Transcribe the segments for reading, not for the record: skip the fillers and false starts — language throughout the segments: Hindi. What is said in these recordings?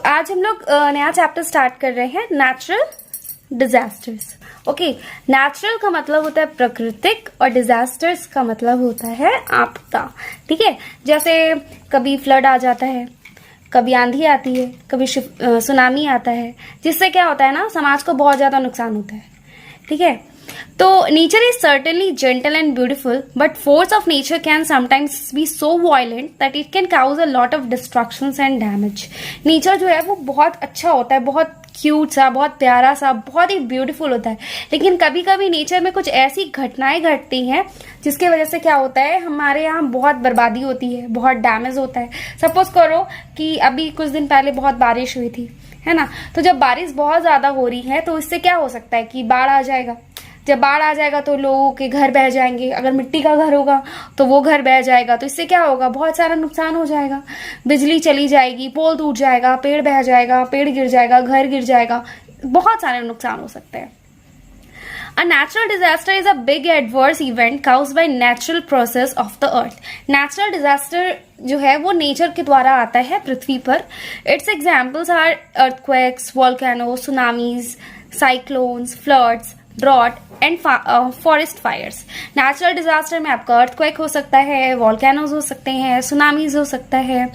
आज हम लोग नया चैप्टर स्टार्ट कर रहे हैं, नेचुरल डिजास्टर्स। ओके, नेचुरल का मतलब होता है प्राकृतिक और डिजास्टर्स का मतलब होता है आपदा। ठीक है, जैसे कभी फ्लड आ जाता है, कभी आंधी आती है, कभी सुनामी आता है, जिससे क्या होता है ना, समाज को बहुत ज्यादा नुकसान होता है। ठीक है, तो nature is certainly gentle and beautiful, but force of nature can sometimes be so violent that it can cause a lot of destructions and damage. Nature जो है वो बहुत अच्छा होता है, बहुत क्यूट सा, बहुत प्यारा सा, बहुत ही ब्यूटीफुल होता है, लेकिन कभी कभी नेचर में कुछ ऐसी घटनाएं घटती हैं जिसकी वजह से क्या होता है, हमारे यहाँ बहुत बर्बादी होती है, बहुत डैमेज होता है। सपोज करो कि अभी कुछ दिन पहले बहुत बारिश हुई थी, है ना, तो जब बारिश बहुत ज्यादा हो रही है तो इससे क्या हो सकता है कि बाढ़ आ जाएगा। जब बाढ़ आ जाएगा तो लोगों के घर बह जाएंगे, अगर मिट्टी का घर होगा तो वो घर बह जाएगा, तो इससे क्या होगा, बहुत सारा नुकसान हो जाएगा। बिजली चली जाएगी, पोल टूट जाएगा, पेड़ बह जाएगा, पेड़ गिर जाएगा, घर गिर जाएगा, बहुत सारे नुकसान हो सकते हैं। A natural disaster is a big adverse event caused by natural process of the earth. Natural disaster जो है वो नेचर के द्वारा आता है पृथ्वी पर। Its examples are earthquakes, volcanoes, tsunamis, cyclones, floods, drought and forest fires. Natural disaster में आपका अर्थक्वेक हो सकता है, वॉल्केनोज हो सकते हैं, सुनामीज हो सकता है,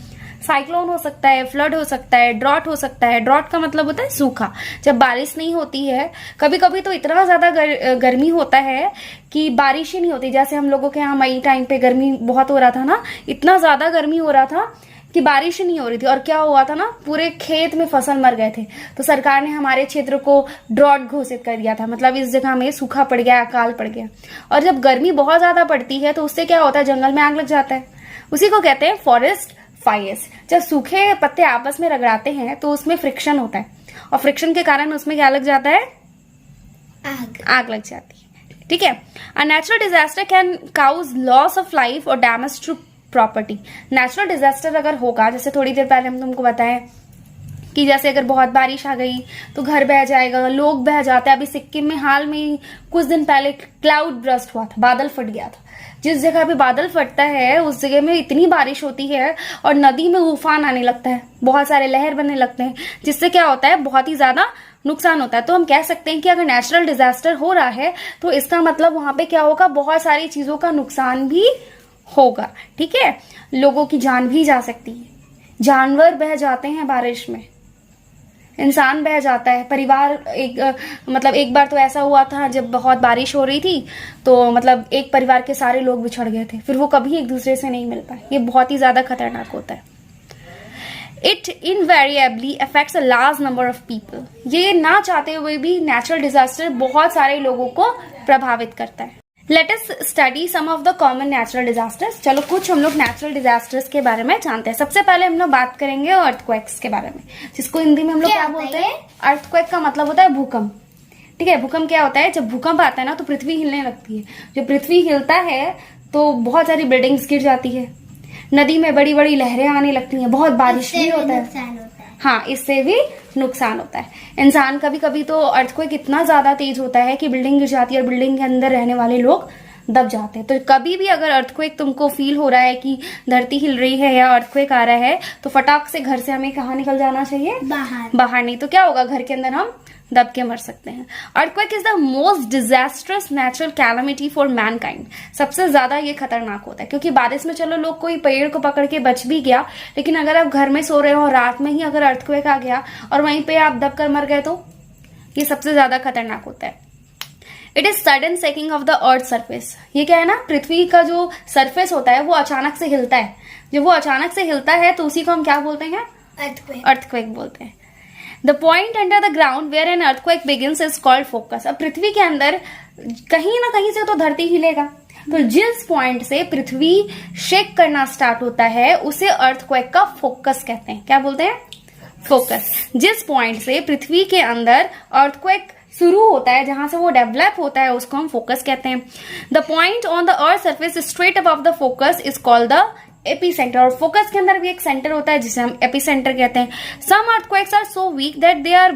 साइक्लोन हो सकता है, फ्लड हो सकता है, ड्रॉट हो सकता है। ड्रॉट का मतलब होता है सूखा, जब बारिश नहीं होती है। कभी कभी तो इतना ज्यादा गर्मी होता है कि बारिश ही नहीं होती। जैसे हम लोगों के यहाँ मई टाइम पे गर्मी बहुत हो रहा था ना, इतना ज्यादा गर्मी हो रहा था कि बारिश ही नहीं हो रही थी, और क्या हुआ था ना, पूरे खेत में फसल मर गए थे। तो सरकार ने हमारे क्षेत्र को ड्रॉट घोषित कर दिया था, मतलब इस जगह में सूखा पड़ गया, अकाल पड़ गया। और जब गर्मी बहुत ज्यादा पड़ती है तो उससे क्या होता है, जंगल में आग लग जाता है, उसी को कहते हैं फॉरेस्ट फायर्स। जब सूखे पत्ते आपस में रगड़ाते हैं तो उसमें फ्रिक्शन होता है, और फ्रिक्शन के कारण उसमें क्या लग जाता है, आग लग जाती है। ठीक है, a natural disaster can cause loss of life और damage to property. Natural disaster अगर होगा, जैसे थोड़ी देर पहले हम तुमको बताएं कि जैसे अगर बहुत बारिश आ गई तो घर बह जाएगा, लोग बह जाते हैं। अभी सिक्किम में हाल में कुछ दिन पहले क्लाउड ब्रस्ट हुआ था, बादल फट गया था। जिस जगह पे बादल फटता है उस जगह में इतनी बारिश होती है और नदी में उफान आने लगता है, बहुत सारे लहर बनने लगते हैं, जिससे क्या होता है, बहुत ही ज्यादा नुकसान होता है। तो हम कह सकते हैं कि अगर नेचुरल डिजास्टर हो रहा है तो इसका मतलब वहां पे क्या होगा, बहुत सारी चीजों का नुकसान भी होगा। ठीक है, लोगों की जान भी जा सकती है, जानवर बह जाते हैं बारिश में, इंसान बह जाता है, परिवार मतलब एक बार तो ऐसा हुआ था जब बहुत बारिश हो रही थी तो मतलब एक परिवार के सारे लोग बिछड़ गए थे, फिर वो कभी एक दूसरे से नहीं मिल पाए। ये बहुत ही ज्यादा खतरनाक होता है। It invariably affects a large number of people. ये ना चाहते हुए भी नेचुरल डिजास्टर बहुत सारे लोगों को प्रभावित करता है। Let us study some of the common natural disasters. चलो कुछ हम लोग नेचुरल डिजास्टर्स के बारे में जानते हैं। सबसे पहले हम लोग बात करेंगे अर्थक्वेक्स के बारे में, जिसको हिंदी में हम लोग क्या बोलते हैं, अर्थक्वेक का मतलब होता है भूकंप। ठीक है, भूकंप क्या होता है, जब भूकंप आता है ना तो पृथ्वी हिलने लगती है। जब पृथ्वी हिलता है तो बहुत सारी बिल्डिंग्स गिर जाती है, नदी में बड़ी बड़ी लहरें आने लगती हैं, बहुत बारिश भी होता है। हाँ, इससे भी नुकसान होता है। इंसान कभी कभी तो अर्थक्वेक इतना ज्यादा तेज होता है कि बिल्डिंग गिर जाती है और बिल्डिंग के अंदर रहने वाले लोग दब जाते हैं। तो कभी भी अगर अर्थक्वेक तुमको फील हो रहा है कि धरती हिल रही है या अर्थक्वेक आ रहा है तो फटाक से घर से हमें कहाँ निकल जाना चाहिए, बाहर नहीं तो क्या होगा, घर के अंदर हम दब के मर सकते हैं। Earthquake is the most disastrous natural calamity for Mankind. सबसे ज्यादा ये खतरनाक होता है, क्योंकि बारिश में चलो लोग कोई पेड़ को पकड़ के बच भी गया, लेकिन अगर आप घर में सो रहे हो और रात में ही अगर अर्थक्वेक आ गया और वहीं पे आप दब कर मर गए तो ये सबसे ज्यादा खतरनाक होता है। It is sudden shaking of the earth surface. ये क्या है ना, पृथ्वी का जो सरफेस होता है वो अचानक से हिलता है। जब वो अचानक से हिलता है तो उसी को हम क्या बोलते हैं, अर्थक्वेक बोलते हैं। The point under the ground where an earthquake begins is called focus. अब पृथ्वी के अंदर कहीं ना कहीं से तो धरती हिलेगा, तो जिस पॉइंट से पृथ्वी शेक करना स्टार्ट होता है उसे अर्थक्वेक का फोकस कहते हैं। क्या बोलते हैं, फोकस। जिस पॉइंट से पृथ्वी के अंदर अर्थक्वेक शुरू होता है, जहां से वो डेवलप होता है, उसको हम फोकस कहते हैं। The point on the earth surface straight above the focus is called the AP centre. और फोकस के अंदर भी एक सेंटर होता है जिसे हम एपी सेंटर कहते हैं। Some earthquakes are so weak that they are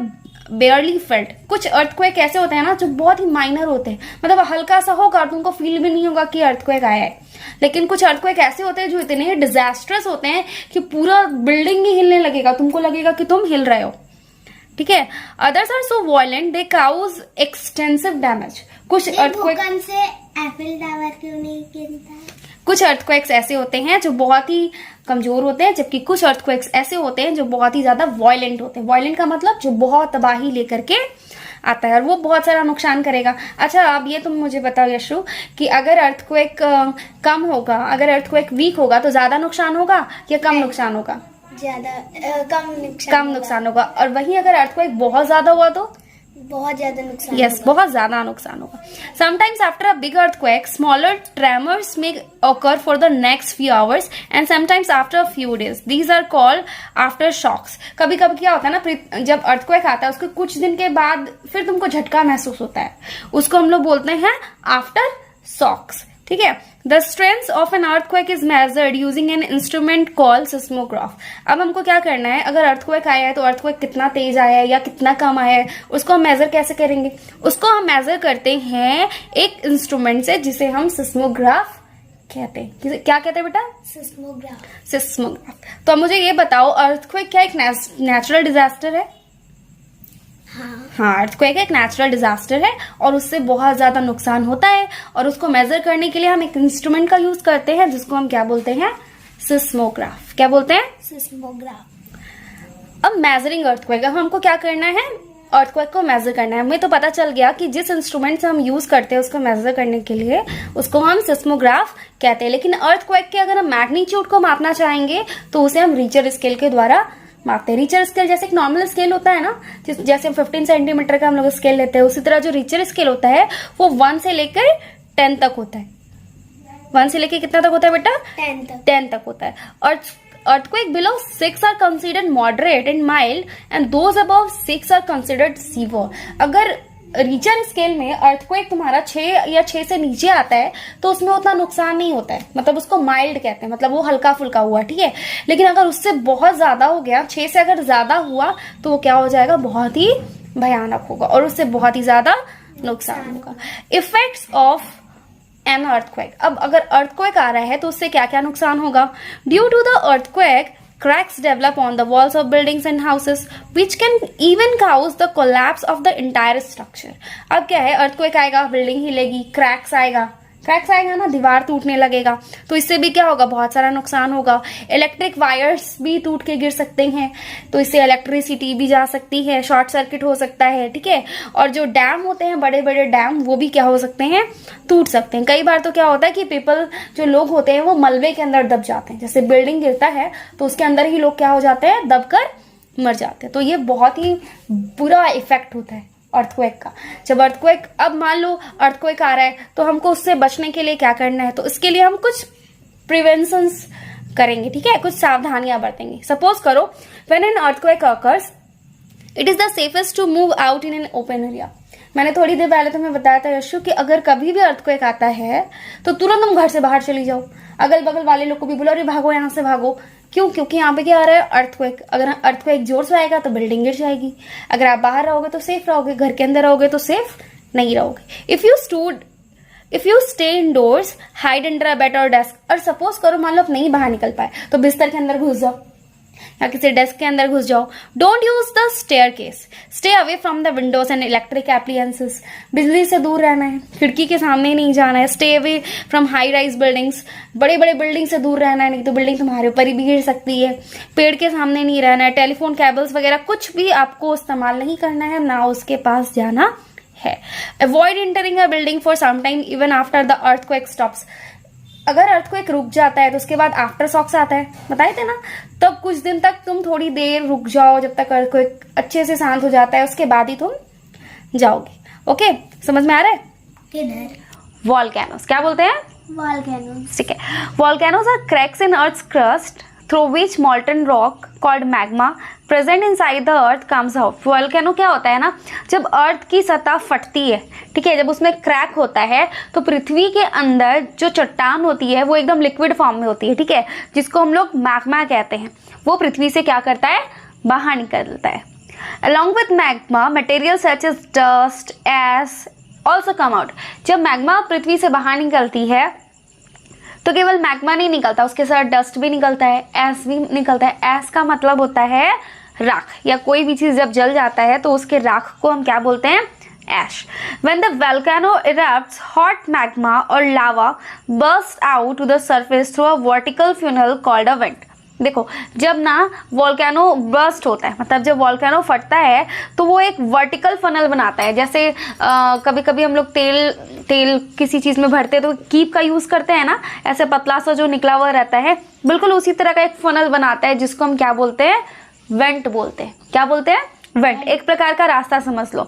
barely felt. कुछ अर्थक्वेक ऐसे होते हैं ना जो बहुत ही माइनर होते हैं, मतलब हल्का सा होगा तुमको फील भी नहीं होगा कि अर्थक्वेक आया है। लेकिन कुछ अर्थक्वेक ऐसे होते हैं जो इतने डिजास्टर्स होते हैं कि पूरा बिल्डिंग ही हिलने लगेगा, तुमको लगेगा कि तुम हिल रहे हो, ठीक है। Others are so violent they cause extensive damage. कुछ अर्थक्वेक से एफिल टावर क्यों नहीं गिरता? कुछ अर्थक्वेक्स ऐसे होते हैं जो बहुत ही कमजोर होते हैं, जबकि कुछ अर्थक्वेक्स ऐसे होते हैं जो बहुत ही ज्यादा वायलेंट होते हैं। वायलेंट का मतलब जो बहुत तबाही लेकर के आता है और वो बहुत सारा नुकसान करेगा। अच्छा, अब ये तुम मुझे बताओ यशु कि अगर अर्थक्वेक कम होगा, अगर अर्थक्वेक वीक होगा तो ज्यादा नुकसान होगा या कम नुकसान होगा? ज्यादा कम नुकसान होगा। और वहीं अगर अर्थक्वेक बहुत ज्यादा हुआ तो बहुत ज्यादा नुकसान यस, बहुत ज्यादा नुकसान होगा। Sometimes after a big earthquake smaller tremors may occur for the next few hours and sometimes after a few days. These are called after shocks. कभी कभी क्या होता है ना, जब अर्थक्वेक आता है उसके कुछ दिन के बाद फिर तुमको झटका महसूस होता है, उसको हम लोग बोलते हैं आफ्टर शॉक्स, ठीक है। The strength of an earthquake is measured using an instrument called seismograph. अब हमको क्या करना है, अगर अर्थक्वेक आया है तो अर्थक्वेक कितना तेज आया है या कितना कम आया है, उसको हम मेजर कैसे करेंगे? उसको हम मेजर करते हैं एक इंस्ट्रूमेंट से जिसे हम सिस्मोग्राफ कहते हैं। क्या कहते हैं बेटा? सिस्मोग्राफ। तो अब मुझे ये बताओ, अर्थक्वेक क्या एक नेचुरल डिजास्टर है? हाँ, अर्थक्वेक एक नेचुरल डिजास्टर है और उससे बहुत ज्यादा नुकसान होता है और उसको मेजर करने के लिए हम एक इंस्ट्रूमेंट का यूज करते हैं जिसको हम क्या बोलते हैं? सिस्मोग्राफ। क्या बोलते हैं? सिस्मोग्राफ। अब मेजरिंग अर्थक्वेक, अब हमको क्या करना है? अर्थक्वेक को मेजर करना है। हमें तो पता चल गया कि जिस इंस्ट्रूमेंट से हम यूज करते हैं उसको मेजर करने के लिए उसको हम सिस्मोग्राफ कहते हैं। लेकिन अर्थक्वेक के अगर हम मैग्नीट्यूड को मापना चाहेंगे तो उसे हम रिचर स्केल के द्वारा मापते हैं। रिचर स्केल जैसे एक नॉर्मल स्केल होता है ना, जैसे हम 15 सेंटीमीटर का हम लोग स्केल लेते हैं, उसी तरह जो रिचर स्केल होता है वो 1 से लेकर 10 तक होता है। 1 से लेकर कितना तक होता है बेटा? 10 तक होता है। और earthquake below 6 are considered moderate and mild and those above 6 are considered severe. अगर रिचर स्केल में अर्थक्वेक तुम्हारा 6 या 6 से नीचे आता है तो उसमें उतना नुकसान नहीं होता है, मतलब उसको माइल्ड कहते हैं, मतलब वो हल्का फुल्का हुआ, ठीक है। लेकिन अगर उससे बहुत ज्यादा हो गया, 6 से अगर ज्यादा हुआ तो वो क्या हो जाएगा? बहुत ही भयानक होगा और उससे बहुत ही ज्यादा नुकसान होगा। Effects of an earthquake. अब अगर अर्थक्वेक आ रहा है तो उससे क्या क्या नुकसान होगा? Due to the earthquake cracks develop on the walls of buildings and houses which can even cause the collapse of the entire structure. अब क्या है, अर्थक्वेक आएगा, बिल्डिंग हिलेगी, क्रैक्स आएगा ना, दीवार टूटने लगेगा, तो इससे भी क्या होगा? बहुत सारा नुकसान होगा। इलेक्ट्रिक वायर्स भी टूट के गिर सकते हैं, तो इससे इलेक्ट्रिसिटी भी जा सकती है, शॉर्ट सर्किट हो सकता है, ठीक है। और जो डैम होते हैं, बड़े बड़े डैम, वो भी क्या हो सकते हैं? टूट सकते हैं। कई बार तो क्या होता है कि पीपल, जो लोग होते हैं, वो मलबे के अंदर दब जाते हैं। जैसे बिल्डिंग गिरता है तो उसके अंदर ही लोग क्या हो जाते हैं? दब कर मर जाते हैं। तो ये बहुत ही बुरा इफेक्ट होता है अर्थक्वेक का। जब अर्थक्वेक, अब मान लो अर्थक्वेक आ रहा है तो हमको उससे बचने के लिए क्या करना है? तो इसके लिए हम कुछ प्रिवेंशंस करेंगे, ठीक है, कुछ सावधानियां बरतेंगे। सपोज करो, when an earthquake occurs it is the safest to move out in an open area. मैंने थोड़ी देर पहले तुम्हें बताया था यशु कि अगर कभी भी अर्थक्वेक आता है तो तुरंत तुम घर से बाहर चली जाओ, अगल बगल वाले लोग को भी बोलो, अरे भागो, यहाँ से भागो। क्यों? क्योंकि यहाँ पे क्या आ रहा है? अर्थक्वेक। अगर अर्थक्वेक जोर से आएगा तो बिल्डिंग गिर जाएगी। अगर आप बाहर रहोगे तो सेफ रहोगे, घर के अंदर रहोगे तो सेफ नहीं रहोगे। If you stay indoors, hide under a bed और डेस्क। और सपोज करो, मान लो आप नहीं बाहर निकल पाए तो बिस्तर के अंदर घुस जाओ या किसी डेस्क के अंदर घुस जाओ। Don't use the staircase, stay away from the Windows and electric appliances. बिजली से दूर रहना है, खिड़की के सामने नहीं जाना है। Stay away from high rise buildings, बड़े बड़े बिल्डिंग से दूर रहना है, नहीं तो बिल्डिंग तुम्हारे ऊपर ही भी गिर सकती है। पेड़ के सामने नहीं रहना है। टेलीफोन केबल्स वगैरह कुछ भी आपको इस्तेमाल नहीं करना है, ना उसके पास जाना है। Avoid entering a building for some time even after the earthquake stops. अगर अर्थक्वेक रुक जाता है तो उसके बाद आफ्टर शॉक्स आता है, बताए थे ना, तब कुछ दिन तक तुम थोड़ी देर रुक जाओ, जब तक अर्थक्वेक अच्छे से शांत हो जाता है, उसके बाद ही तुम जाओगे। ओके, समझ में आ रहा है? किधर? वॉल्केनोस। क्या बोलते हैं? वॉल्केनोस, ठीक है। Volcanoes are cracks in earth's crust through which molten rock called magma present inside the earth comes out. Volcano क्या होता है ना, जब अर्थ की सतह फटती है, ठीक है, जब उसमें क्रैक होता है तो पृथ्वी के अंदर जो चट्टान होती है वो एकदम लिक्विड फॉर्म में होती है, ठीक है, जिसको हम लोग मैग्मा कहते हैं। वो पृथ्वी से क्या करता है? बाहर निकलता है। Along with magma, material such as dust, ash also come out. जब मैग्मा पृथ्वी से बाहर निकलती है तो केवल मैग्मा नहीं निकलता, उसके साथ डस्ट भी निकलता है, एश भी निकलता है। एश का मतलब होता है राख, या कोई भी चीज़ जब जल जाता है तो उसके राख को हम क्या बोलते हैं? एश। When the volcano erupts, hot magma or lava bursts out to the surface through a vertical funnel called a vent. देखो, जब ना वॉल्केनो बर्स्ट होता है, मतलब जब वॉल्केनो फटता है तो वो एक वर्टिकल फनल बनाता है। जैसे कभी कभी हम लोग तेल किसी चीज़ में भरते हैं तो कीप का यूज़ करते हैं ना, ऐसे पतला सा जो निकला हुआ रहता है, बिल्कुल उसी तरह का एक फनल बनाता है जिसको हम क्या बोलते हैं? वेंट बोलते हैं। क्या बोलते हैं? वेंट। एक प्रकार का रास्ता समझ लो।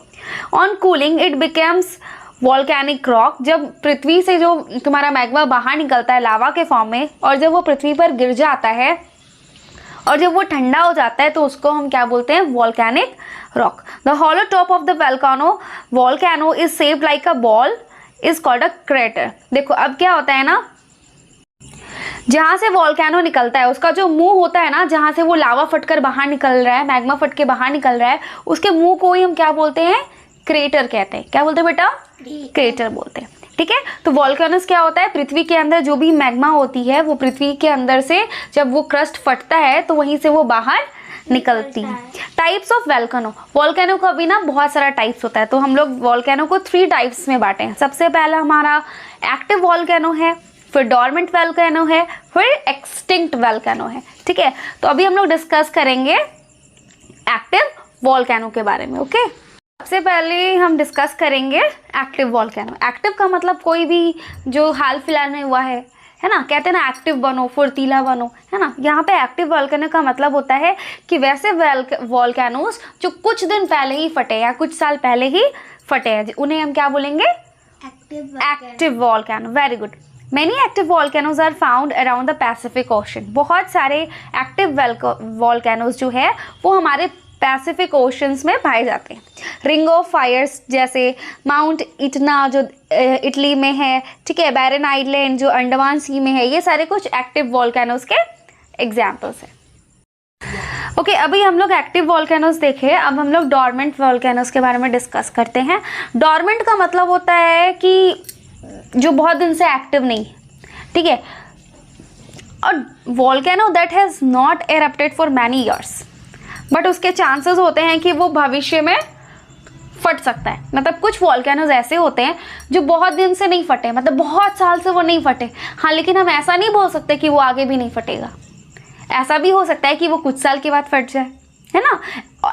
On cooling it becomes volcanic rock. जब पृथ्वी से जो तुम्हारा मैग्मा बाहर निकलता है लावा के फॉर्म में, और जब वो पृथ्वी पर गिर जाता है और जब वो ठंडा हो जाता है तो उसको हम क्या बोलते हैं? Volcanic rock. The hollow top of the volcano is shaped like a ball is called a crater. देखो अब क्या होता है ना, जहाँ से वॉल्केनो निकलता है उसका जो मुंह होता है ना, जहाँ से वो लावा फटकर बाहर निकल रहा है, मैग्मा फट के बाहर निकल रहा है, उसके मुंह को ही हम क्या बोलते हैं? क्रेटर कहते हैं। क्या बोलते हैं बेटा? क्रेटर बोलते हैं। ठीक है, तो वॉल्केनोस क्या होता है? पृथ्वी के अंदर जो भी मैग्मा होती है वो पृथ्वी के अंदर से जब वो क्रस्ट फटता है तो वहीं से वो बाहर निकलती है। टाइप्स ऑफ वॉल्केनो का भी ना बहुत सारा टाइप्स होता है, तो हम लोग वॉल्केनो को 3 टाइप्स में बांटे हैं। सबसे पहला हमारा एक्टिव वॉल्केनो है, फिर डॉर्मेंट वॉल्केनो है, फिर एक्सटिंक्ट वॉल्केनो है। ठीक है, तो अभी हम लोग डिस्कस करेंगे एक्टिव वॉल्केनो के बारे में। ओके, सबसे पहले हम डिस्कस करेंगे एक्टिव वॉल्केनो। एक्टिव का मतलब कोई भी जो हाल फिलहाल में हुआ है ना, कहते हैं ना एक्टिव बनो, फुर्तीला बनो, है ना। यहाँ पे एक्टिव वॉल्केनो का मतलब होता है कि वैसे वॉल्केनोस जो कुछ दिन पहले ही फटे या कुछ साल पहले ही फटे हैं, उन्हें हम क्या बोलेंगे? Active volcano. Very good. Many active volcanoes are found around the Pacific Ocean. बहुत सारे एक्टिव वॉल्केनोज जो है वो हमारे पैसिफिक ओशंस में पाए जाते हैं। रिंग ऑफ फायर्स जैसे माउंट इटना जो इटली में है, ठीक है, बैरन आइलैंड जो अंडमान सी में है, ये सारे कुछ एक्टिव वॉल्केनोज के एग्जाम्पल्स हैं। ओके, अभी हम लोग एक्टिव वॉल्केनोज देखे, अब हम लोग डॉर्मेंट वॉल्केनोज के बारे में डिस्कस करते हैं। डॉर्मेंट का मतलब होता है कि जो बहुत दिन से एक्टिव नहीं, ठीक है। और volcano that has not erupted for many years, but उसके चांसेस होते हैं कि वो भविष्य में फट सकता है। मतलब कुछ वॉल्केनोज ऐसे होते हैं जो बहुत दिन से नहीं फटे, मतलब बहुत साल से वो नहीं फटे। हाँ, लेकिन हम ऐसा नहीं बोल सकते कि वो आगे भी नहीं फटेगा। ऐसा भी हो सकता है कि वो कुछ साल के बाद फट जाए, है ना।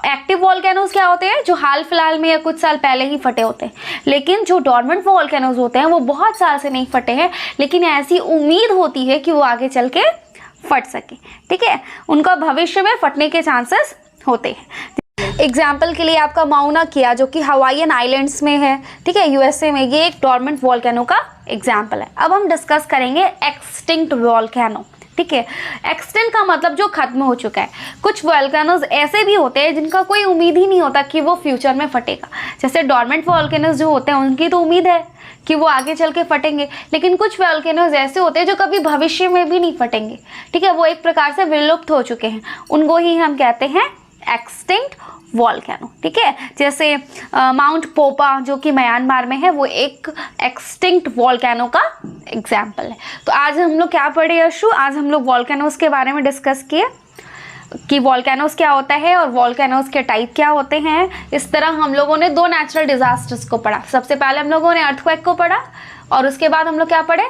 एक्टिव वॉल्केनोज क्या होते हैं? जो हाल फिलहाल में या कुछ साल पहले ही फटे होते हैं। लेकिन जो डॉर्मेंट वॉल्केनोज होते हैं वो बहुत साल से नहीं फटे हैं, लेकिन ऐसी उम्मीद होती है कि वो आगे चल के फट सके, ठीक है। उनका भविष्य में फटने के चांसेस होते हैं। एग्जाम्पल के लिए आपका माउना किया जो कि हवाईयन आइलैंड्स में है, ठीक है, यूएसए में, ये एक डॉर्मेंट वॉल्केनो का एग्जाम्पल है। अब हम डिस्कस करेंगे एक्सटिंक्ट वॉल्केनो, ठीक है। एक्सटिंक्ट का मतलब जो खत्म हो चुका है। कुछ वॉल्केनोज ऐसे भी होते हैं जिनका कोई उम्मीद ही नहीं होता कि वो फ्यूचर में फटेगा। जैसे डॉर्मेंट वॉल्केनोज जो होते हैं उनकी तो उम्मीद है कि वो आगे चल के फटेंगे, लेकिन कुछ वॉल्केनोज ऐसे होते हैं जो कभी भविष्य में भी नहीं फटेंगे, ठीक है। वो एक प्रकार से विलुप्त हो चुके हैं, उनको ही हम कहते हैं एक्सटिंक्ट वॉल्केनो, ठीक है। जैसे माउंट पोपा जो कि म्यांमार में है, वो एक एक्सटिंक्ट वॉल्केनो का एग्जाम्पल है। तो आज हम लोग क्या पढ़े यशु? आज हम लोग वॉल्केनोज के बारे में डिस्कस किए कि वॉल्केनोज क्या होता है और वॉल्केनोज के टाइप क्या होते हैं। इस तरह हम लोगों ने 2 नेचुरल डिजास्टर्स को पढ़ा। सबसे पहले हम लोगों ने अर्थक्वेक को पढ़ा और उसके बाद हम लोग क्या पढ़े?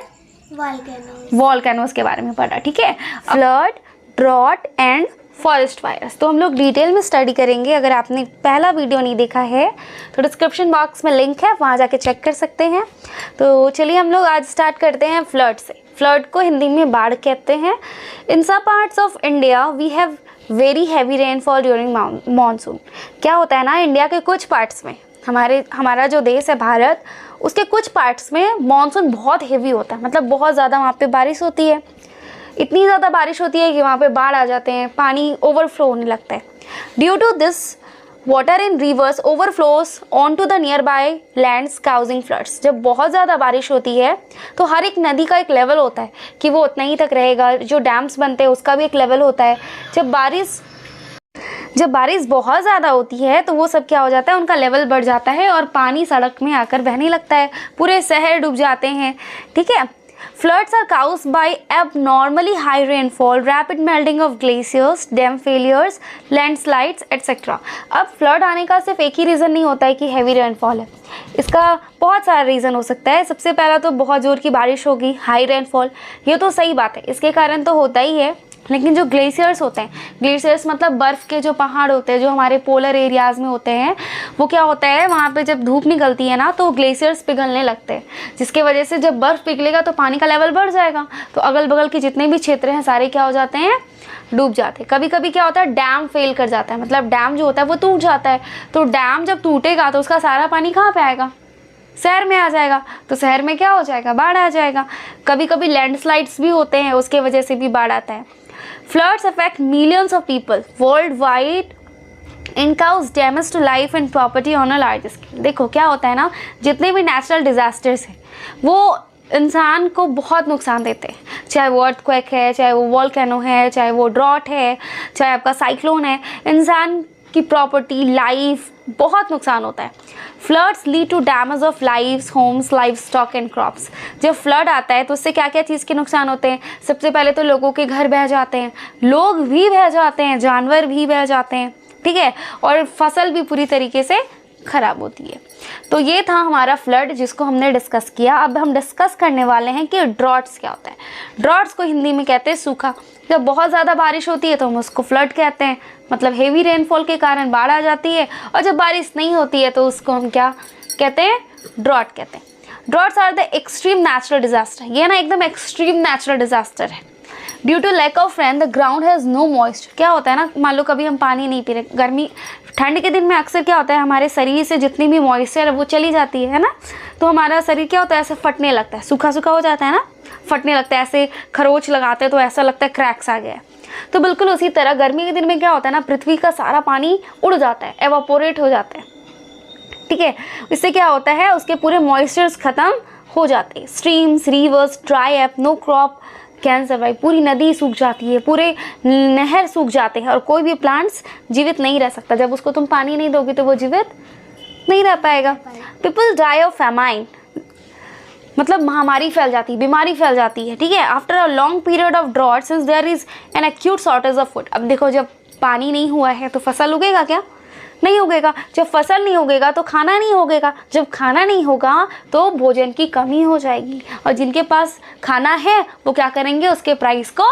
वॉल्केनोज के बारे में पढ़ा, ठीक है। Flood, drought and forest fires तो हम लोग डिटेल में स्टडी करेंगे। अगर आपने पहला वीडियो नहीं देखा है तो डिस्क्रिप्शन बॉक्स में लिंक है, वहाँ जाके चेक कर सकते हैं। तो चलिए हम लोग आज स्टार्ट करते हैं फ्लड से। फ्लड को हिंदी में बाढ़ कहते हैं। इन सब parts of India we have very heavy rainfall during monsoon. क्या होता है ना, इंडिया के कुछ पार्ट्स में, हमारा जो देश है भारत, उसके कुछ पार्ट्स में मानसून बहुत हेवी होता है, मतलब बहुत ज़्यादा वहाँ पे बारिश होती है। इतनी ज़्यादा बारिश होती है कि वहाँ पे बाढ़ आ जाते हैं, पानी ओवरफ्लो होने लगता है। Due to this water in rivers overflows on to the nearby lands causing floods. जब बहुत ज़्यादा बारिश होती है तो हर एक नदी का एक लेवल होता है कि वो उतना ही तक रहेगा। जो डैम्स बनते हैं उसका भी एक लेवल होता है। जब बारिश जब बारिश बहुत ज़्यादा होती है तो वो सब क्या हो जाता है, उनका लेवल बढ़ जाता है और पानी सड़क में आकर बहने लगता है, पूरे शहर डूब जाते हैं। ठीक है। Floods are caused by abnormally high rainfall, rapid melting of glaciers, dam failures, landslides, etc. अब फ्लड आने का सिर्फ एक ही रीज़न नहीं होता है कि हैवी रेनफॉल है, इसका बहुत सारा रीज़न हो सकता है। सबसे पहला तो बहुत ज़ोर की बारिश होगी, हाई रेनफॉल, ये तो सही बात है, इसके कारण तो होता ही है। लेकिन जो ग्लेशियर्स होते हैं, ग्लेशियर्स मतलब बर्फ़ के जो पहाड़ होते हैं जो हमारे पोलर एरियाज़ में होते हैं, वो क्या होता है, वहाँ पे जब धूप निकलती है ना तो ग्लेशियर्स पिघलने लगते हैं, जिसके वजह से जब बर्फ़ पिघलेगा तो पानी का लेवल बढ़ जाएगा, तो अगल बगल के जितने भी क्षेत्र हैं सारे क्या हो जाते हैं, डूब जाते हैं। कभी कभी क्या होता है, डैम फेल कर जाता है, मतलब डैम जो होता है वो टूट जाता है, तो डैम जब टूटेगा तो उसका सारा पानी कहाँ पे आएगा, शहर में आ जाएगा, तो शहर में क्या हो जाएगा, बाढ़ आ जाएगा। कभी कभी लैंडस्लाइड्स भी होते हैं, उसके वजह से भी बाढ़ आता है। Floods affect millions of people worldwide and cause damage to life and property on a large scale। देखो क्या होता है ना, जितने भी नेचुरल डिजास्टर्स हैं वो इंसान को बहुत नुकसान देते हैं, चाहे वो अर्थक्वेक है, चाहे वो वॉल्केनो है, चाहे वो ड्रॉट है, चाहे आपका साइक्लोन है, इंसान की प्रॉपर्टी, लाइफ, बहुत नुकसान होता है। Floods lead to damage of lives, homes, livestock and crops. जब फ्लड आता है तो उससे क्या क्या चीज़ के नुकसान होते हैं, सबसे पहले तो लोगों के घर बह जाते हैं, लोग भी बह जाते हैं, जानवर भी बह जाते हैं। ठीक है। और फसल भी पूरी तरीके से ख़राब होती है। तो ये था हमारा फ्लड जिसको हमने डिस्कस किया। अब हम डिस्कस करने वाले हैं कि ड्रॉट्स क्या होता है। ड्रॉट्स को हिंदी में कहते हैं सूखा। जब बहुत ज़्यादा बारिश होती है तो हम उसको फ्लड कहते हैं, मतलब हेवी रेनफॉल के कारण बाढ़ आ जाती है, और जब बारिश नहीं होती है तो उसको हम क्या कहते हैं, ड्रॉट कहते हैं। Droughts are the extreme natural disaster. ये ना एकदम एक्सट्रीम नेचुरल डिजास्टर है। Due to lack of rain the ground has no moisture. क्या होता है ना, मान लो कभी हम पानी नहीं पी रहे, गर्मी ठंड के दिन में अक्सर क्या होता है, हमारे शरीर से जितनी भी मॉइस्चर है वो चली जाती है ना, तो हमारा शरीर क्या होता है, ऐसे फटने लगता है, सूखा सूखा हो जाता है ना, फटने लगता है, ऐसे खरोच लगाते हैं तो ऐसा लगता है क्रैक्स आ गया है। तो बिल्कुल उसी तरह गर्मी के दिन में क्या होता है ना, पृथ्वी का सारा पानी उड़ जाता है, एवापोरेट हो जाता है। ठीक है। इससे क्या होता है, उसके पूरे मॉइस्चर्स ख़त्म हो जाते हैं। Streams, rivers dry up, no crop can survive. पूरी नदी सूख जाती है, पूरे नहर सूख जाते हैं और कोई भी प्लांट्स जीवित नहीं रह सकता। जब उसको तुम पानी नहीं दोगे तो वो जीवित नहीं रह पाएगा। पीपल डाई ऑफ फैमाइन, मतलब महामारी फैल जाती है, बीमारी फैल जाती है। ठीक है। After a long period of drought since there is an acute shortage of food. अब देखो जब पानी नहीं हुआ है तो फसल उगेगा क्या, नहीं उगेगा। जब फसल नहीं उगेगा तो खाना नहीं उगेगा, जब खाना नहीं होगा तो भोजन की कमी हो जाएगी, और जिनके पास खाना है वो क्या करेंगे, उसके प्राइस को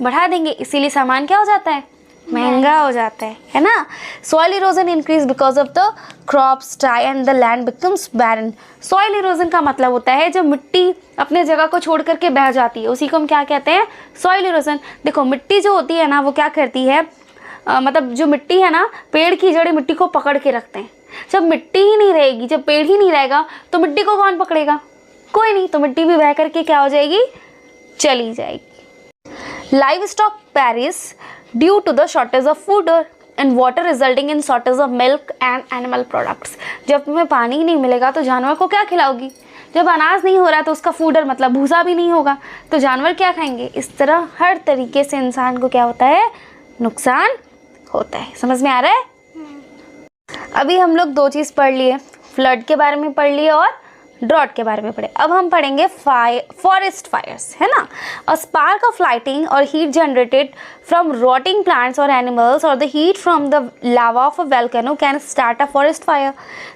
बढ़ा देंगे, इसीलिए सामान क्या हो जाता है, महंगा हो जाता है ना। Soil erosion increase because of the crops die and the land becomes barren. Soil erosion का मतलब होता है जब मिट्टी अपने जगह को छोड़ करके बह जाती है, उसी को हम क्या कहते हैं, सॉइल इरोजन। देखो मिट्टी जो होती है ना वो क्या करती है, मतलब जो मिट्टी है ना, पेड़ की जड़ें मिट्टी को पकड़ के रखते हैं। जब मिट्टी ही नहीं रहेगी, जब पेड़ ही नहीं रहेगा तो मिट्टी को कौन पकड़ेगा, कोई नहीं, तो मिट्टी भी बह करके क्या हो जाएगी, चली जाएगी। Livestock perish due to the shortage of food and water resulting in shortage of milk and animal products. जब तुम्हें पानी ही नहीं मिलेगा तो जानवर को क्या खिलाओगी, जब अनाज नहीं हो रहा तो उसका फूडर मतलब भूसा भी नहीं होगा तो जानवर क्या खाएंगे। इस तरह हर तरीके से इंसान को क्या होता है, नुकसान होता है। समझ में आ रहा है। अभी हम लोग दो चीज़ पढ़ लिए, फ्लड के बारे में पढ़ लिए और ड्रॉट के बारे में पढ़े। अब हम पढ़ेंगे फॉरेस्ट फायर्स, है ना। अ स्पार्क ऑफ लाइटिंग और heat generated from rotting plants और एनिमल्स और the heat from the lava of a volcano can start a forest fire.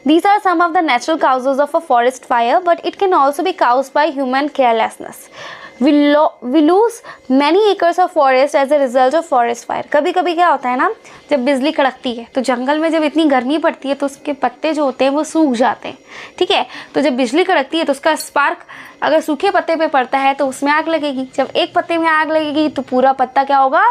These are some of the natural causes of a forest fire, but it can also be caused by human carelessness. We lose many acres of forest as a result of forest fire. कभी कभी क्या होता है ना, जब बिजली कड़कती है तो जंगल में जब इतनी गर्मी पड़ती है तो उसके पत्ते जो होते हैं वो सूख जाते हैं। ठीक है। तो जब बिजली कड़कती है तो उसका स्पार्क अगर सूखे पत्ते पे पड़ता है तो उसमें आग लगेगी। जब एक पत्ते में आग लगेगी तो पूरा पत्ता क्या होगा,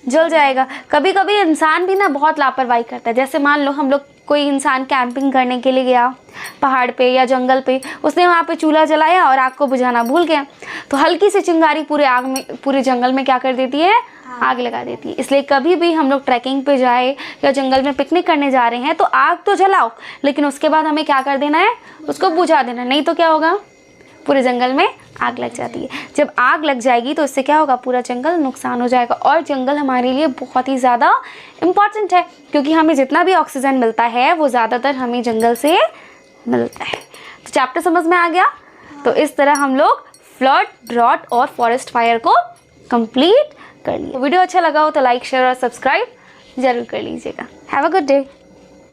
जल जाएगा। कभी कभी इंसान भी ना बहुत लापरवाही करता है। जैसे मान लो हम लोग, कोई इंसान कैंपिंग करने के लिए गया पहाड़ पे या जंगल पे, उसने वहाँ पे चूल्हा जलाया और आग को बुझाना भूल गया, तो हल्की सी चिंगारी पूरे जंगल में क्या कर देती है, आग लगा देती है। इसलिए कभी भी हम लोग ट्रैकिंग पे जाए या जंगल में पिकनिक करने जा रहे हैं तो आग तो जलाओ, लेकिन उसके बाद हमें क्या कर देना है, उसको बुझा देना, नहीं तो क्या होगा, पूरे जंगल में आग लग जाती है। जब आग लग जाएगी तो इससे क्या होगा, पूरा जंगल नुकसान हो जाएगा। और जंगल हमारे लिए बहुत ही ज़्यादा इम्पॉर्टेंट है, क्योंकि हमें जितना भी ऑक्सीजन मिलता है वो ज़्यादातर हमें जंगल से मिलता है। तो चैप्टर समझ में आ गया। तो इस तरह हम लोग फ्लड, ड्रॉट और फॉरेस्ट फायर को कंप्लीट कर लिए। वीडियो अच्छा लगा हो तो लाइक, शेयर और सब्सक्राइब जरूर कर लीजिएगा। Have a good day.